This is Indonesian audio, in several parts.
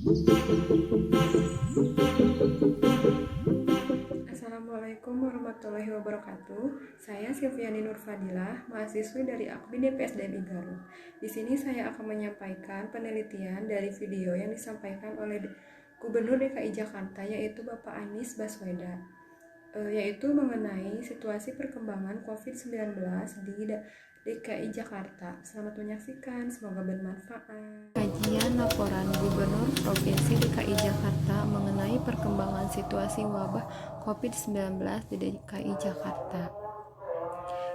Assalamualaikum warahmatullahi wabarakatuh. Saya Silviani Nurfadilah, mahasiswi dari Akbi DPSDMI Garut. Di sini saya akan menyampaikan penelitian dari video yang disampaikan oleh Gubernur DKI Jakarta, yaitu Bapak Anies Baswedan, yaitu mengenai situasi perkembangan COVID-19 di DKI Jakarta. Selamat menyaksikan, semoga bermanfaat. Kajian laporan Gubernur Provinsi DKI Jakarta mengenai perkembangan situasi wabah COVID-19 di DKI Jakarta.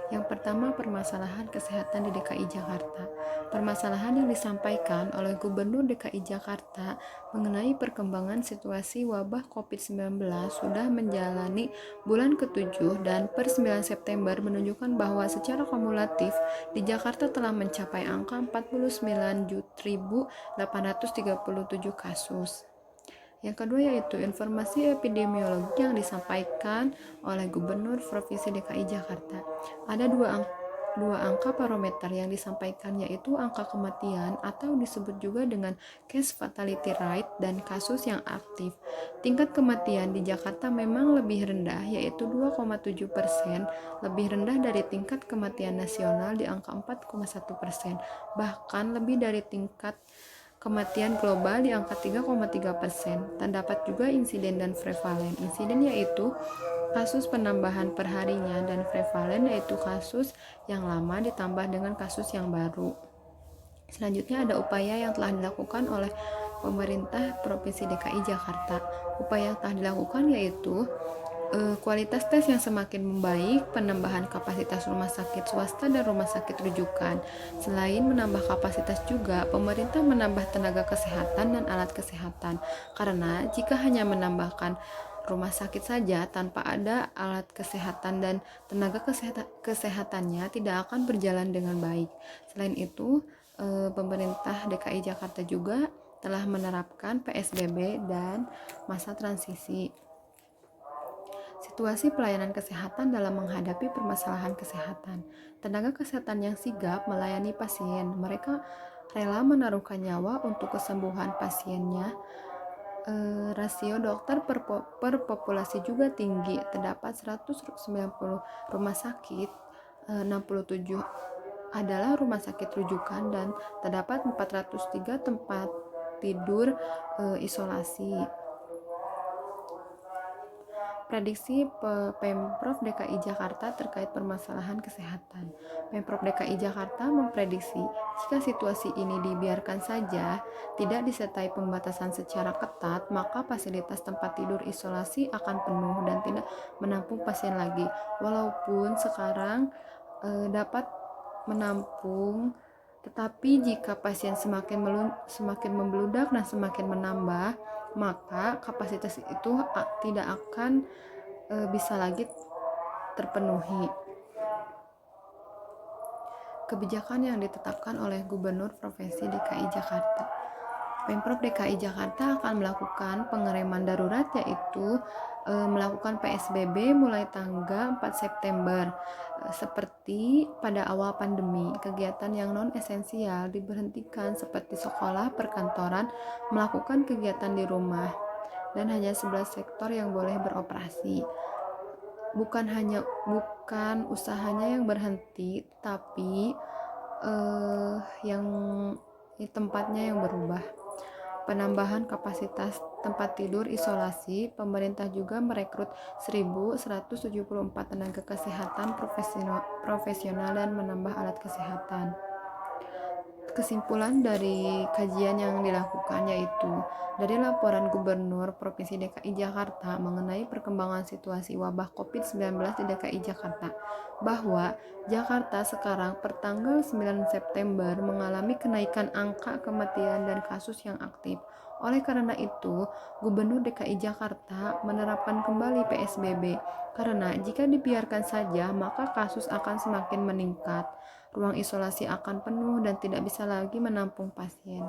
Yang pertama, permasalahan kesehatan di DKI Jakarta. Permasalahan yang disampaikan oleh Gubernur DKI Jakarta mengenai perkembangan situasi wabah COVID-19 sudah menjalani bulan ke-7 dan per 9 September menunjukkan bahwa secara kumulatif di Jakarta telah mencapai angka 49.837 kasus. Yang kedua yaitu informasi epidemiologi yang disampaikan oleh Gubernur Provinsi DKI Jakarta. Ada dua angka parameter yang disampaikan, yaitu angka kematian atau disebut juga dengan case fatality rate dan kasus yang aktif. Tingkat kematian di Jakarta memang lebih rendah, yaitu 2,7%, lebih rendah dari tingkat kematian nasional di angka 4,1%, bahkan lebih dari tingkat kematian global di angka 3,3%. Terdapat juga insiden dan prevalen. Insiden yaitu kasus penambahan perharinya, dan prevalen yaitu kasus yang lama ditambah dengan kasus yang baru. Selanjutnya ada upaya yang telah dilakukan oleh pemerintah Provinsi DKI Jakarta. Upaya yang telah dilakukan yaitu kualitas tes yang semakin membaik, penambahan kapasitas rumah sakit swasta dan rumah sakit rujukan. Selain menambah kapasitas juga, pemerintah menambah tenaga kesehatan dan alat kesehatan. Karena jika hanya menambahkan rumah sakit saja tanpa ada alat kesehatan dan tenaga kesehatannya tidak akan berjalan dengan baik. Selain itu, pemerintah DKI Jakarta juga telah menerapkan PSBB dan masa transisi. Situasi pelayanan kesehatan dalam menghadapi permasalahan kesehatan. Tenaga kesehatan yang sigap melayani pasien. Mereka rela menaruhkan nyawa untuk kesembuhan pasiennya. Rasio dokter per populasi juga tinggi. Terdapat 190 rumah sakit, 67 adalah rumah sakit rujukan, dan terdapat 403 tempat tidur isolasi. Prediksi Pemprov DKI Jakarta terkait permasalahan kesehatan. Pemprov DKI Jakarta memprediksi jika situasi ini dibiarkan saja, tidak disertai pembatasan secara ketat, maka fasilitas tempat tidur isolasi akan penuh dan tidak menampung pasien lagi. Walaupun sekarang dapat menampung, tetapi jika pasien semakin membludak dan semakin menambah, maka kapasitas itu tidak akan bisa lagi terpenuhi. Kebijakan yang ditetapkan oleh Gubernur Provinsi DKI Jakarta. Pemprov DKI Jakarta akan melakukan pengereman darurat, yaitu melakukan PSBB mulai tanggal 4 September. Seperti pada awal pandemi, kegiatan yang non-esensial diberhentikan seperti sekolah, perkantoran, melakukan kegiatan di rumah, dan hanya 11 sektor yang boleh beroperasi. Bukan usahanya yang berhenti, tapi yang tempatnya yang berubah. Penambahan kapasitas tempat tidur isolasi, pemerintah juga merekrut 1.174 tenaga kesehatan profesional dan menambah alat kesehatan. Kesimpulan dari kajian yang dilakukan yaitu dari laporan Gubernur Provinsi DKI Jakarta mengenai perkembangan situasi wabah COVID-19 di DKI Jakarta, bahwa Jakarta sekarang per tanggal 9 September mengalami kenaikan angka kematian dan kasus yang aktif. Oleh karena itu, Gubernur DKI Jakarta menerapkan kembali PSBB, karena jika dibiarkan saja maka kasus akan semakin meningkat. Ruang isolasi akan penuh dan tidak bisa lagi menampung pasien.